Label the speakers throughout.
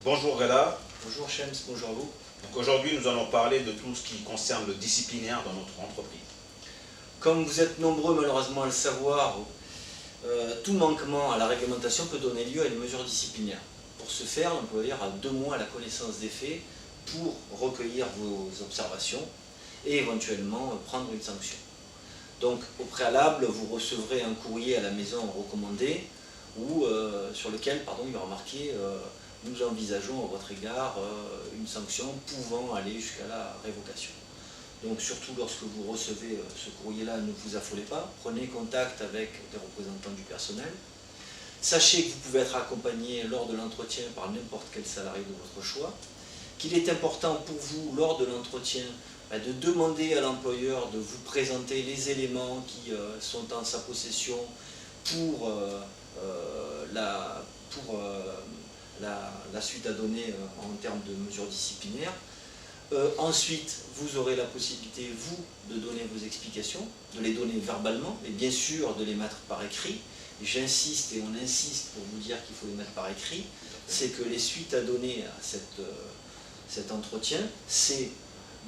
Speaker 1: Bonjour Rella.
Speaker 2: Bonjour Shems, bonjour vous.
Speaker 1: Donc aujourd'hui nous allons parler de tout ce qui concerne le disciplinaire dans notre entreprise.
Speaker 2: Comme vous êtes nombreux malheureusement à le savoir, tout manquement à la réglementation peut donner lieu à une mesure disciplinaire. Pour ce faire, l'employeur a 2 mois à la connaissance des faits pour recueillir vos observations et éventuellement prendre une sanction. Donc au préalable, vous recevrez un courrier à la maison recommandé ou sur lequel il y aura marqué nous envisageons à votre égard une sanction pouvant aller jusqu'à la révocation. Donc surtout lorsque vous recevez ce courrier-là, ne vous affolez pas, prenez contact avec des représentants du personnel. Sachez que vous pouvez être accompagné lors de l'entretien par n'importe quel salarié de votre choix, qu'il est important pour vous lors de l'entretien de demander à l'employeur de vous présenter les éléments qui sont en sa possession pour la suite à donner en termes de mesures disciplinaires. Ensuite, vous aurez la possibilité, vous, de donner vos explications, de les donner verbalement, et bien sûr de les mettre par écrit. J'insiste et on insiste pour vous dire qu'il faut les mettre par écrit. C'est que les suites à donner à cet entretien, c'est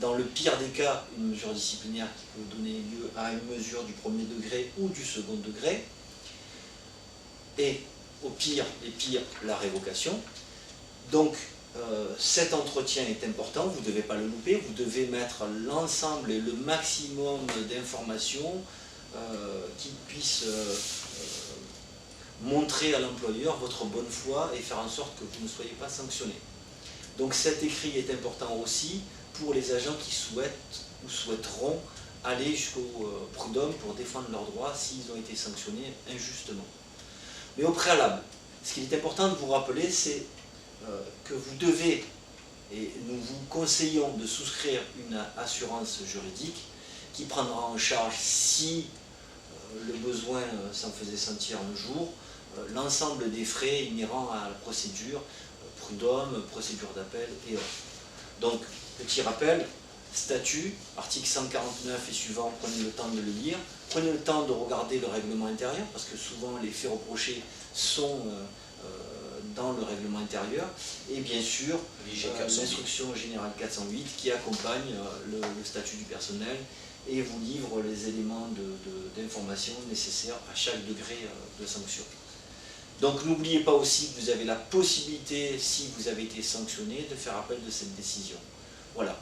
Speaker 2: dans le pire des cas une mesure disciplinaire qui peut donner lieu à une mesure du 1er degré ou du 2e degré, et au pire et pire, la révocation. Donc cet entretien est important, vous ne devez pas le louper, vous devez mettre l'ensemble et le maximum d'informations qui puissent montrer à l'employeur votre bonne foi et faire en sorte que vous ne soyez pas sanctionné. Donc cet écrit est important aussi pour les agents qui souhaitent ou souhaiteront aller jusqu'au prud'homme pour défendre leurs droits s'ils ont été sanctionnés injustement. Mais au préalable, ce qu'il est important de vous rappeler, c'est que vous devez, et nous vous conseillons de souscrire une assurance juridique qui prendra en charge, si le besoin s'en faisait sentir un jour, l'ensemble des frais inhérents à la procédure, prud'homme, procédure d'appel et autres. Donc, petit rappel, statut, article 149 et suivant, prenez le temps de le lire, prenez le temps de regarder le règlement intérieur, parce que souvent les faits reprochés sont dans le règlement intérieur, et bien sûr l'instruction générale 408 qui accompagne le statut du personnel et vous livre les éléments d'information nécessaires à chaque degré de sanction. Donc n'oubliez pas aussi que vous avez la possibilité, si vous avez été sanctionné, de faire appel de cette décision. Voilà.